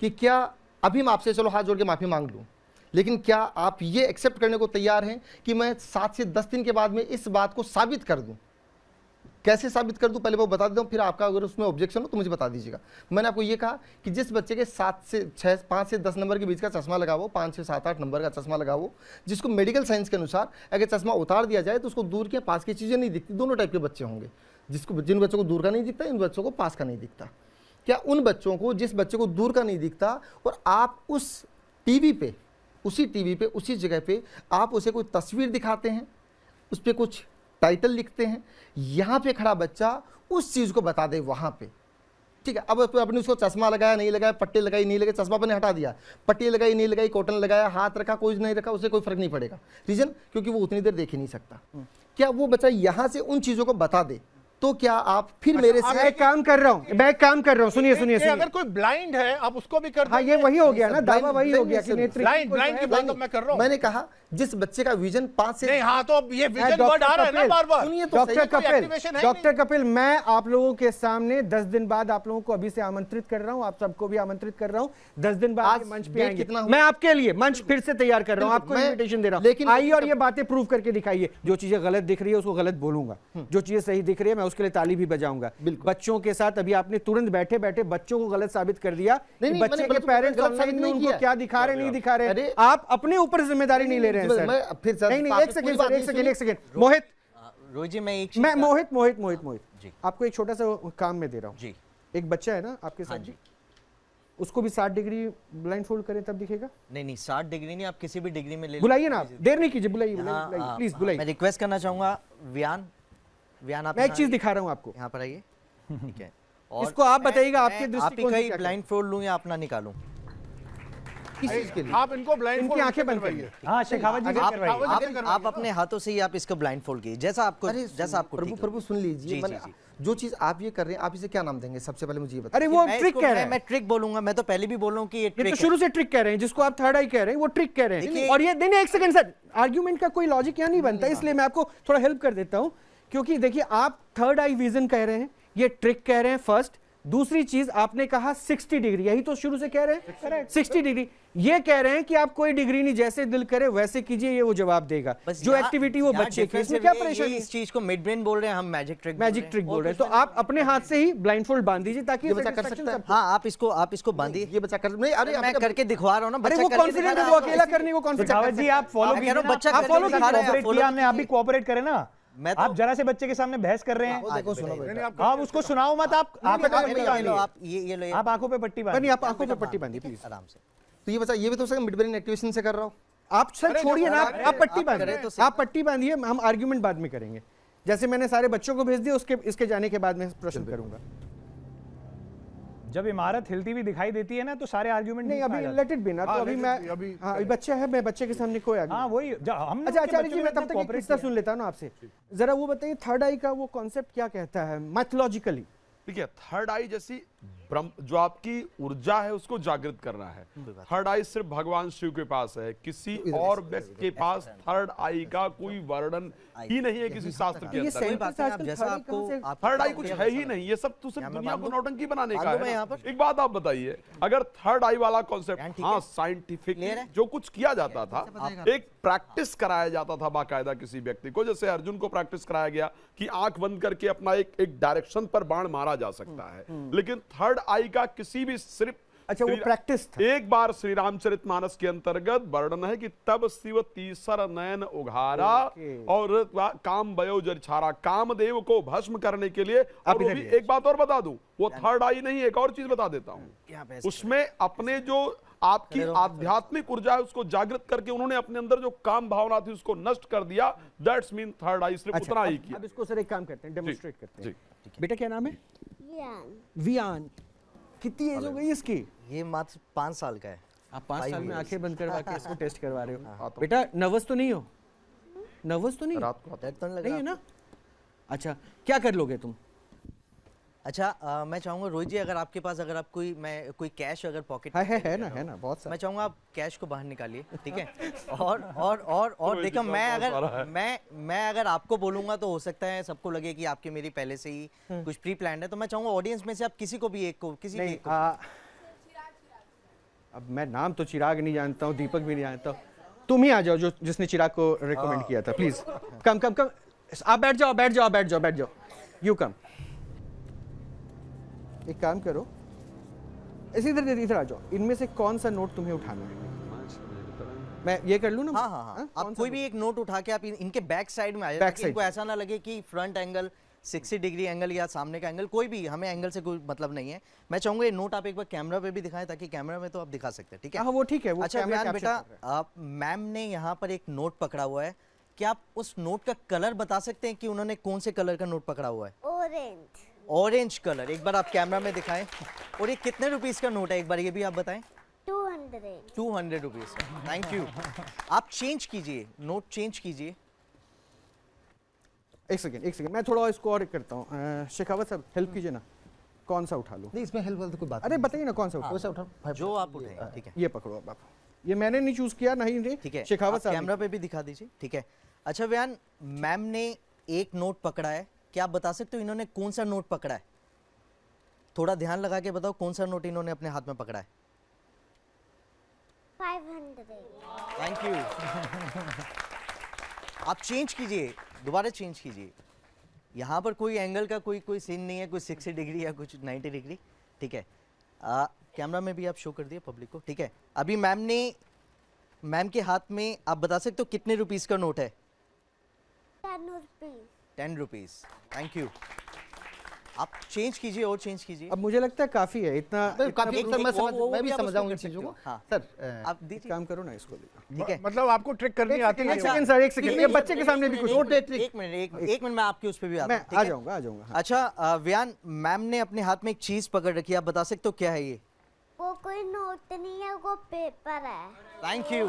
कि क्या अभी मैं आपसे चलो हाथ जोड़ के माफ़ी मांग लूँ, लेकिन क्या आप ये एक्सेप्ट करने को तैयार हैं कि मैं 7 से 10 दिन के बाद में इस बात को साबित कर दूं? कैसे साबित कर दूं पहले वो बता देता हूं, फिर आपका अगर उसमें ऑब्जेक्शन हो तो मुझे बता दीजिएगा। मैंने आपको ये कहा कि जिस बच्चे के 5 से 10 नंबर के बीच का चश्मा लगा हो, 5 से 7-8 नंबर का चश्मा लगा हो, जिसको मेडिकल साइंस के अनुसार अगर चश्मा उतार दिया जाए तो उसको दूर के पास की चीज़ें नहीं दिखती। दोनों टाइप के बच्चे होंगे, जिन बच्चों को दूर का नहीं दिखता, इन बच्चों को पास का नहीं दिखता। क्या उन बच्चों को, जिस बच्चे को दूर का नहीं दिखता और आप उस टीवी पे, उसी जगह पे आप उसे कोई तस्वीर दिखाते हैं, उस पर कुछ टाइटल लिखते हैं, यहाँ पे खड़ा बच्चा उस चीज़ को बता दे वहाँ पे, ठीक है। अब अपने उसको चश्मा लगाया नहीं लगाया, पट्टी लगाई नहीं लगाई, चश्मा अपने हटा दिया, पट्टी लगाई नहीं लगाई, कॉटन लगाया, हाथ रखा कोई नहीं रखा, उसे कोई फर्क नहीं पड़ेगा। रीजन, क्योंकि वो उतनी देर देख ही नहीं सकता। क्या वो बच्चा यहाँ से उन चीज़ों को बता दे तो क्या आप फिर मेरे से मैं काम कर रहा हूँ, सुनिए अगर कोई ब्लाइंड है आप उसको भी कर, हाँ ये वही हो गया ना, दावा वही हो गया कि नेत्र ब्लाइंड की बात मैं कर रहा हूँ। मैंने कहा जिस बच्चे का विजन 5 से नहीं, हाँ तो अब ये विजन वर्ड आ रहा है ना बार बार। सुनिए तो डॉक्टर कपिल, मैं आप लोगों के सामने 10 दिन बाद आप लोगों को अभी से आमंत्रित कर रहा हूँ, आप सबको भी आमंत्रित कर रहा हूँ, 10 दिन बाद मंच पे आएंगे। मैं आपके लिए मंच फिर से तैयार कर रहा हूँ, आपको इन्विटेशन दे रहा हूँ, लेकिन आइए और ये बातें प्रूव करके दिखाइए। जो चीजें गलत दिख रही है उसको गलत बोलूंगा, जो चीजें सही दिख रही है मैं उसके लिए ताली भी बजाऊंगा। बच्चों के साथ अभी आपने तुरंत बैठे बैठे बच्चों को गलत साबित कर दिया। बच्चे के पेरेंट्स ऑनलाइन में उनको क्या दिखा रहे नहीं दिखा रहे, आप अपने ऊपर जिम्मेदारी नहीं ले रहे हैं सर। नहीं, एक सेकंड मोहित, रोहित जी मैं मोहित आपको एक छोटा सा काम में दे रहा हूँ जी। एक बच्चा है ना आपके साथ जी, उसको भी 60 डिग्री ब्लाइंड फोल्ड करें तब दिखेगा? नहीं 60 डिग्री नहीं, आप किसी भी डिग्री में ले बुलाइए ना, आप देर नहीं कीजिए, बुलाइए प्लीज बुलाइए। मैं रिक्वेस्ट करना चाहूंगा वियान आप, मैं एक चीज दिखा रहा हूँ आपको, यहाँ पर आइए, ठीक है। और इसको आप बताइएगा आपके दृष्टिकोण से, ब्लाइंड फोल्ड लूं या अपना निकालूं? आप इनको ब्लाइंड, इनकी आंखें बंद करिए। हाँ शेखावत जी, आप अपने हाथों से ही आप इसको ब्लाइंड फोल्ड कीजिए जैसा आपको प्रभु सुन लीजिए, जो चीज आप ये कर रहे हैं, आप इसे क्या नाम देंगे सबसे पहले मुझे ये बताइए। अरे वो ट्रिक कह रहे हैं, मैं ट्रिक बोलूंगा, मैं तो पहले भी बोल रहा हूँ कि ये ट्रिक तो शुरू से ट्रिक कह रहे हैं, जिसको आप थर्ड आई कह रहे हैं वो ट्रिक कह रहे हैं। और ये नहीं, एक सेकंड सर, आर्ग्यूमेंट का कोई लॉजिक यहाँ नहीं बनता, इसलिए मैं आपको थोड़ा हेल्प कर देता हूँ। क्योंकि देखिए आप थर्ड आई विजन कह रहे हैं, ये ट्रिक कह रहे हैं फर्स्ट। दूसरी चीज आपने कहा 60 डिग्री, यही तो शुरू से कह रहे हैं 60 डिग्री। ये कह रहे हैं कि आप कोई डिग्री नहीं, जैसे दिल करे वैसे कीजिए, ये वो जवाब देगा। जो एक्टिविटी वो बच्चे की, इसमें क्या परेशानी? इस चीज को मिड ब्रेन बोल रहे हैं, हम मैजिक ट्रिक बोल रहे हैं। तो आप अपने हाथ से ही ब्लाइंड फोल्ड बांध दीजिए ताकि ये बच्चा कर सकता है। हाँ आप इसको बांधिए, ये बच्चा कर नहीं, अरे मैं करके दिखवा रहा हूँ ना। अरे वो कॉन्फिडेंट है, वो अकेला करने को कॉन्फिडेंट जी, आप फॉलो कीजिए ना, बच्चा आप फॉलो कीजिए, हमने आप भी कोऑपरेट करें ना। मैं तो आप जरा से बच्चे के सामने बहस कर रहे हैं, देखो सुनो आप उसको सुनाओ मत, आप आंखों पे पट्टी बांधिए, आप ये लो, आप आंखों पे पट्टी बांधिए, आप आंखों पे पट्टी बांधिए प्लीज आराम से। तो ये बच्चा ये भी तो मिड ब्रेन एक्टिवेशन से कर रहा हूँ। आप सर छोड़िए ना, आप पट्टी बांधिए, आप पट्टी बांधिए, हम आर्ग्यूमेंट बाद में करेंगे। जैसे मैंने सारे बच्चों को भेज दिया, उसके इसके जाने के बाद मैं प्रश्न करूंगा। जब इमारत हिलती हुई दिखाई देती है ना तो सारे आर्ग्यूमेंट नहीं, अभी लेट इट बी ना, तो अभी मैं अभी बच्चा है, मैं बच्चे के सामने कोई हाँ वही हम। अच्छा आचार्य जी, मैं तब तक एक किस्सा सुन लेता हूँ ना आपसे, जरा वो बताइए थर्ड आई का वो कॉन्सेप्ट क्या कहता है मैथोलॉजिकली? देखिए थर्ड आई जैसी जो आपकी ऊर्जा है उसको जागृत कर रहा है। थर्ड आई सिर्फ भगवान शिव के पास है, किसी और व्यक्ति के पास थर्ड आई का कोई वर्णन ही नहीं है किसी शास्त्र के अंदर। थर्ड आई कुछ है ही नहीं, ये सब तो सिर्फ दुनिया को नौटंकी बनाने का है। एक बात आप बताइए, अगर थर्ड आई वाला कॉन्सेप्ट, हाँ साइंटिफिक जो कुछ किया जाता था, एक प्रैक्टिस कराया जाता था बाकायदा किसी व्यक्ति को, जैसे अर्जुन को प्रैक्टिस कराया गया कि आंख बंद करके अपना एक डायरेक्शन पर बाण मारा जा सकता है, लेकिन थर्ड आई का किसी भी सिर्फ अच्छा वो प्रैक्टिस था। एक बार श्री रामचरितमानस के अंतर्गत वर्णन है कि तब शिव तीसर नयन उघारा और काम बयो जरछारा, कामदेव को भस्म करने के लिए। और एक बात और बता दूं, वो थर्ड आई नहीं, एक और चीज बता देता हूं, उसमें अपने जो आपकी आध्यात्मिक ऊर्जा है उसको जागृत करके उन्होंने अपने अंदर जो काम भावना थी उसको नष्ट कर दिया। दैट्स मीन थर्ड आई, सिर्फ उतना ही किया। अब इसको सर एक काम करते हैं, डेमोन्स्ट्रेट करते हैं। बेटा क्या नाम है? वियान। कितनी एज हो गई इसकी? ये मात्र 5 साल का है। आप 5 साल में आंखें बंद करवा के इसको टेस्ट करवा रहे हो? बेटा नर्वस तो नहीं हो? नर्वस तो नहीं? रात को नहीं है ना? अच्छा क्या कर लोगे तुम? अच्छा मैं चाहूंगा रोहित जी, अगर आपके पास अगर आप कोई कैश अगर पॉकेट है ना बहुत सारा, मैं चाहूंगा आप कैश को बाहर निकालिए, ठीक है? और देखो, मैं अगर आपको बोलूंगा तो हो सकता है सबको लगे कि आपके मेरी पहले से ही कुछ प्री प्लान्ड है, तो मैं चाहूंगा ऑडियंस में से आप किसी को भी एक को, अब मैं नाम तो चिराग नहीं जानता हूँ, दीपक भी नहीं जानता हूँ, तुम ही आ जाओ जो जिसने चिराग को रिकमेंड किया था, प्लीज कम कम कम, आप बैठ जाओ बैठ जाओ बैठ जाओ बैठ जाओ, यू कम। एक काम करो, इधर आ जाओ, इनमें से कौन सा नोट तुम्हें उठाना है? मैं ये कर लूं ना? हाँ हाँ हाँ, आप कोई भी एक नोट उठा के आप इनके बैक साइड में आ जाए, इनको ऐसा ना लगे कि फ्रंट एंगल 60 डिग्री एंगल या सामने का एंगल, कोई भी, हमें एंगल से कोई मतलब नहीं है। मैं चाहूंगा ये नोट आप एक बार कैमरा पे भी दिखाएं, ताकि कैमरा में तो आप दिखा सकते हैं, ठीक है? हाँ वो ठीक है। वो अच्छा व्यान बेटा, आप मैम ने यहाँ पर एक नोट पकड़ा हुआ है, क्या आप उस नोट का कलर बता सकते हैं कि उन्होंने कौन से कलर का नोट पकड़ा हुआ है? ऑरेंज। ऑरेंज कलर, एक बार आप कैमरा में दिखाएं। और ये कितने रुपीस का नोट है, एक बार ये भी आप बताएं। 200 रुपीस। Thank you. आप चेंज कीजिए, नोट चेंज कीजिए। एक सेकंड मैं थोड़ा इसको और करता हूँ। शेखावत साहब हेल्प कीजिए ना, कौन सा उठा लो? नहीं इसमें हेल्प वाली तो कोई बात अरे बताइए ना कौन सा उठा, जो आप उठाएं, ठीक है? ये पकड़ो अब आप, ये मैंने नहीं चूज किया, नहीं, ठीक है? शेखावत साहब कैमरा पे भी दिखा दीजिए, ठीक है? अच्छा व्यान, मैम ने एक नोट पकड़ा है, क्या आप बता सकते हो इन्होंने कौन सा नोट पकड़ा है? थोड़ा ध्यान लगा के बताओ, कौन सा नोट इन्होंने अपने हाथ में पकड़ा है? 500। Thank you. आप चेंज कीजिए, दोबारा चेंज कीजिए। यहाँ पर कोई एंगल का कोई सीन नहीं है, कोई 60 डिग्री या कुछ 90 डिग्री, ठीक है? कैमरा में भी आप शो कर दिए पब्लिक को, ठीक है? अभी मैम के हाथ में आप बता सकते हो कितने रुपीस का नोट है? 10 रुपीस। Thank you. आप चेंज कीजिए और चेंज कीजिए। अब मुझे लगता है काफी है इतना, काफी मैं भी समझ जाऊंगा इन चीजों को। हाँ सर आप दीजिए, काम करो ना इसको, ठीक है? मतलब आपको ट्रिक करनी आती है। एक सेकंड, ये बच्चे के सामने भी कुछ एक मिनट मैं आपके उस पे भी आता हूं, आ जाऊंगा। अच्छा व्यान, मैम ने अपने हाथ में एक चीज पकड़ रखी है, आप बता सकते हो क्या है ये? वो कोई नोट नहीं है, वो पेपर है। Thank you.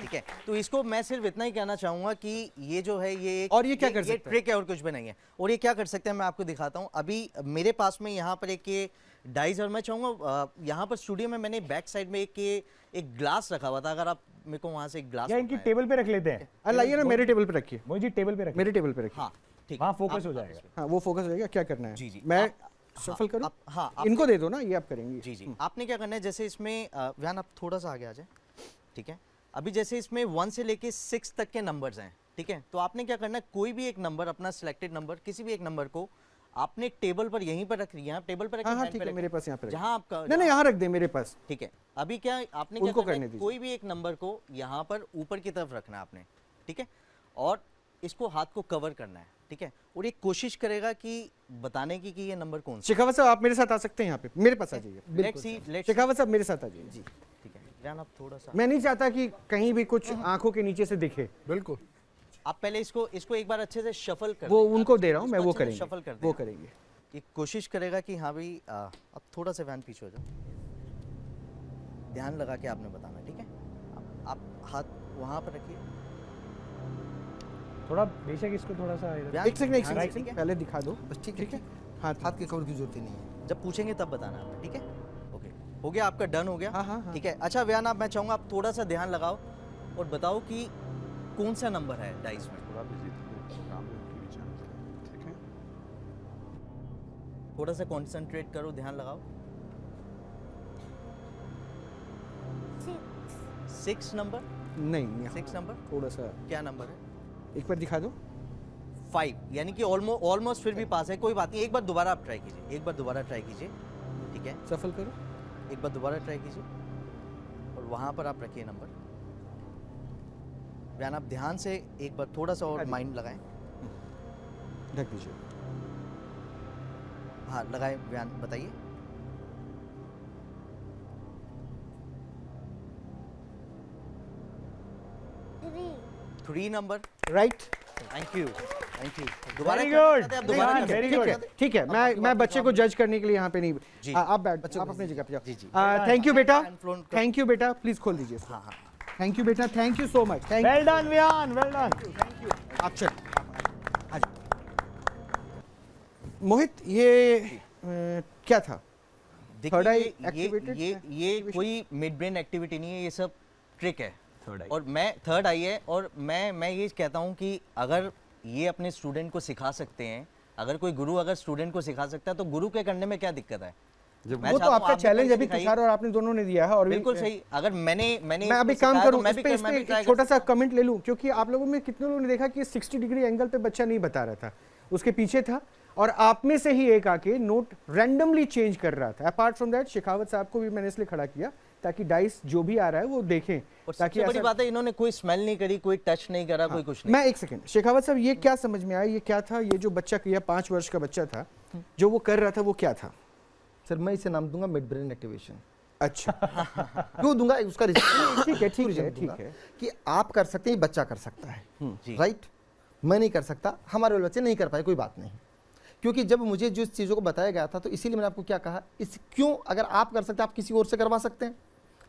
ठीक है, तो इसको मैं सिर्फ इतना ही कहना चाहूंगा कि ये जो है ये और ये क्या कर सकते हैं? ट्रिक है और कुछ भी नहीं है। और ये क्या कर सकते हैं मैं आपको दिखाता हूँ। अभी मेरे पास में यहाँ पर एक ये डाइज, और मैं चाहूंगा यहाँ पर स्टूडियो में मैंने बैक साइड में एक ग्लास रखा हुआ था, अगर आप मेरे को वहाँ से एक ग्लास इनकी टेबल पे रख लेते हैं। लाइए ना, मेरे टेबल पे रखिए। मुझे टेबल पे रखिए, मेरे टेबल पे रखिए। हाँ ठीक, वहाँ फोकस हो जाएगा। हाँ वो फोकस हो जाएगा। क्या करना है? जी मैं शफल करूं? हाँ इनको दे दो ना, ये आप करेंगे। जी आपने क्या करना है, जैसे इसमें व्यान आप थोड़ा सा आगे आ जाए, ठीक है? अभी जैसे इसमें 1 से लेके 6 तक के नंबर्स हैं, ठीक है? तो आपने क्या करना है, कोई भी एक नंबर, अपना सिलेक्टेड नंबर, किसी भी एक नंबर को आपने टेबल पर यहीं पर रख लिया, टेबल पर हाँ ठीक है, मेरे पास यहाँ पे जहाँ आपका नहीं यहाँ रख दे मेरे पास, ठीक है? अभी क्या आपने क्या करना है, कोई भी एक नंबर को यहाँ पर ऊपर की तरफ रखना है आपने, ठीक है? और इसको हाथ को कवर करना है, ठीक है? और एक कोशिश करेगा कि बताने की कि ये नंबर कौन सा। शेखावत साहब आप मेरे साथ आ सकते हैं, यहाँ पे मेरे पास आ जाइए। शेखावत साहब मेरे साथ आ जाइए। जी ठीक है व्यान, आप थोड़ा सा, मैं नहीं चाहता कि कहीं भी कुछ आंखों के नीचे से दिखे। बिल्कुल, आप पहले इसको एक बार अच्छे से शफल कर, वो उनको दे रहा हूँ मैं, वो करेंगे, शफल कर वो करेंगे। ये कोशिश करेगा कि हाँ भाई अब थोड़ा सा व्यान पीछे हो जाओ, ध्यान लगा के आपने बताना, ठीक है? आप हाथ वहाँ पर रखिए, थोड़ा बेशक इसको थोड़ा सा एक सेकंड पहले दिखा दो बस, ठीक है? हाथ के कवर की जरूरत नहीं है, जब पूछेंगे तब बताना है, ठीक है? ओके, हो गया आपका, डन हो गया। हाँ। ठीक है। अच्छा व्यान, आप मैं चाहूँगा आप थोड़ा सा ध्यान लगाओ और बताओ कि कौन सा नंबर है डाइस में। थोड़ा बिजी थे, काम में उनके बीच में, ठीक है? थोड़ा सा कंसंट्रेट करो, ध्यान लगाओ। 6 नंबर नहीं, 6 नंबर थोड़ा सा, क्या नंबर है? एक बार दिखा दो। 5, यानी कि ऑलमोस्ट फिर भी पास है, कोई बात नहीं, एक बार दोबारा आप ट्राई कीजिए, एक बार दोबारा ट्राई कीजिए, ठीक है? सफल करो, एक बार दोबारा ट्राई कीजिए और वहां पर आप रखिए नंबर। व्यान आप ध्यान से एक बार थोड़ा सा और माइंड लगाएं, ढक दीजिए। हाँ लगाएं व्यान, बताइए। Three number, right, thank you. दोबारा ठीक है। मैं बच्चे को जज करने के लिए यहाँ पे नहीं, आप बैठ, आप अपनी जगह पे जाओ। थैंक यू बेटा, थैंक यू बेटा, प्लीज खोल दीजिए। हाँ, थैंक यू बेटा, thank you so much, well done व्यान, वेल डन। Thank you. आप चल आ जाओ। मोहित, ये क्या था? थर्ड आई एक्टिवेटेड? ये कोई मिड ब्रेन एक्टिविटी नहीं है, ये सब ट्रिक है। और मैं थर्ड आई है, और मैं ये कहता हूँ कि अगर ये अपने स्टूडेंट को सिखा सकते हैं, अगर कोई गुरु अगर स्टूडेंट को सिखा सकता है, तो गुरु के करने में क्या दिक्कत है? वो तो आपका चैलेंज अभी तुषार और आपने दोनों ने दिया है और बिल्कुल सही। अगर मैं अभी काम करूं इस पे एक छोटा सा कमेंट ले लूं, क्योंकि आप लोगों में कितने लोगों ने देखा कि 60 डिग्री एंगल पे बच्चा नहीं बता रहा था, उसके पीछे था और आप में से ही एक आके नोट रैंडमली चेंज कर रहा था। अपार्ट फ्रॉम दैट शेखावत साहब को भी मैंने इसलिए खड़ा किया ताकि डाइस जो भी आ रहा है वो देखें। ताकि बड़ी बात है इन्होंने कोई स्मेल नहीं करी, कोई टच नहीं करा, कोई कुछ नहीं। मैं एक सेकंड शेखावत साहब, ये क्या समझ में आया, ये क्या था, ये जो बच्चा किया 5 वर्ष का बच्चा था जो वो कर रहा था वो क्या था? सर मैं इसे नाम दूंगा मिड ब्रेन एक्टिवेशन। अच्छा क्यों दूंगा उसका ठीक है कि आप कर सकते हैं, बच्चा कर सकता है, राइट? मैं नहीं कर सकता, हमारे वाले बच्चे नहीं कर पाए, कोई बात नहीं। क्योंकि जब मुझे जो चीज़ों को बताया गया था तो इसीलिए मैंने आपको क्या कहा, इस क्यों अगर आप कर सकते हैं आप किसी और से करवा सकते हैं।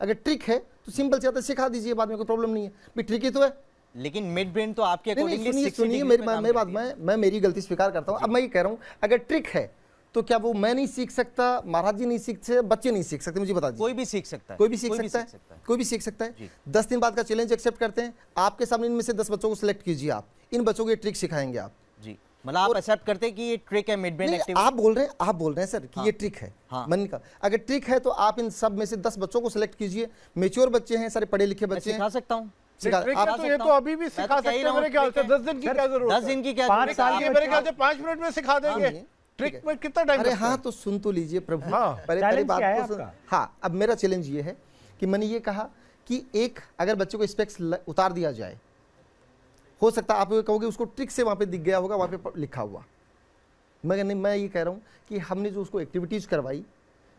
अगर ट्रिक है तो सिंपल से आता है सिखा दीजिए, बाद में कोई प्रॉब्लम नहीं है, भी ट्रिक ही तो है। लेकिन मिड ब्रेन तो आपके अकॉर्डिंगली सुनिए मेरी बात, मैं मेरी गलती स्वीकार करता हूँ। अब मैं ये कह रहा हूँ अगर ट्रिक है तो क्या वो मैं नहीं सीख सकता, महाराज जी नहीं सीख सकते, बच्चे नहीं सीख सकते? मुझे बता दीजिए। कोई भी सीख सकता है, कोई भी सीख सकता है, कोई भी सीख सकता है। 10 दिन बाद का चैलेंज एक्सेप्ट करते हैं, आपके सामने इनमें से 10 बच्चों को सिलेक्ट कीजिए, आप इन बच्चों को ये ट्रिक सिखाएंगे आप जी। मतलब आप एक्सेप्ट करते हैं कि ये ट्रिक है मिड ब्रेन एक्टिविटी? आप बोल रहे हैं सर कि ये ट्रिक है। मन का अगर ट्रिक है तो आप इन सब में से 10 बच्चों को सिलेक्ट कीजिए, मैच्योर बच्चे हैं, सारे पढ़े लिखे बच्चे हैं। सिखा सकता हूँ तो ये तो अभी भी सिखा सकते हैं मेरे ख्याल से। 10 दिन की क्या जरूरत है? 10 दिन की क्या? 5 साल के मेरे ख्याल से 5 मिनट में सिखा देंगे। ट्रिक में कितना टाइम? अरे हाँ तो सुन तो लीजिए प्रभु, पहले बात को सुन। हाँ अब मेरा चैलेंज ये है कि मैंने ये कहा कि एक अगर बच्चे को स्पेक्स उतार दिया जाए, हो सकता है आप कहोगे उसको ट्रिक से वहां पे दिख गया होगा, वहां पे लिखा हुआ। मैं ये कह रहा हूँ कि हमने जो उसको एक्टिविटीज करवाई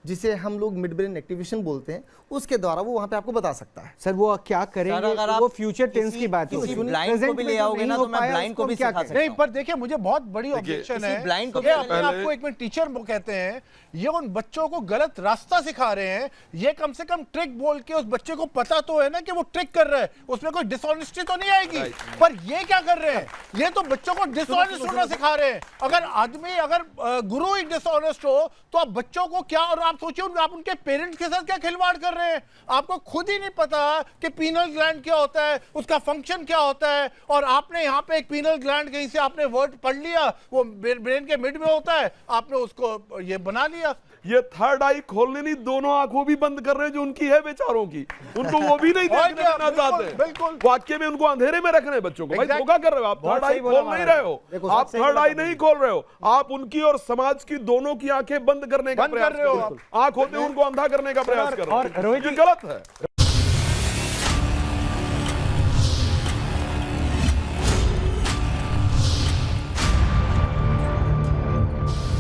जिसे हम लोग मिड ब्रेन एक्टिवेशन बोलते हैं, उसके द्वारा वो वहां पे आपको बता सकता है। सर वो क्या करेंगे, वो फ्यूचर टेंस की बात है। ब्लाइंड को भी ले आओगे ना तो मैं ब्लाइंड को भी सिखा सकता हूं। नहीं पर देखिए मुझे बहुत बड़ी ऑब्जेक्शन है, ब्लाइंड को अपने आपको एक मिनट टीचर वो कहते हैं, ये उन बच्चों को गलत रास्ता सिखा रहे हैं। ये कम से कम ट्रिक बोल के उस बच्चे को पता तो है ना कि वो ट्रिक कर रहा है, उसमें कोई डिसऑनेस्टी तो नहीं आएगी। पर ये क्या कर रहे हैं, ये तो बच्चों को डिसऑनेस्ट होना सिखा रहे हैं। अगर गुरु ही डिसऑनेस्ट हो तो आप बच्चों को क्या, और आप सोचिए आप उनके पेरेंट्स के साथ क्या खिलवाड़ कर रहे हैं। आपको खुद ही नहीं पता कि पीनल ग्लैंड क्या होता है, उसका फंक्शन क्या होता है, और आपने यहाँ पे एक पीनल ग्लैंड कहीं से आपने वर्ड पढ़ लिया, वो ब्रेन के मिड में होता है, आपने उसको ये बना लिया। ये थर्ड आई खोलने नहीं, दोनों आंखों भी बंद कर रहे हैं जो उनकी है बेचारों की, उनको वो भी नहीं देखने देना चाहते। बिल्कुल वाक्य में उनको अंधेरे में रख रहे हैं बच्चों को। भाई धोखा कर रहे हो आप, थर्ड आई खोल नहीं रहे हो, आप थर्ड आई नहीं खोल रहे हो, आप उनकी और समाज की दोनों की आंखें बंद करने का प्रयास कर रहे हो। आंख होते उनको अंधा करने का प्रयास कर रहे हो, ये गलत है।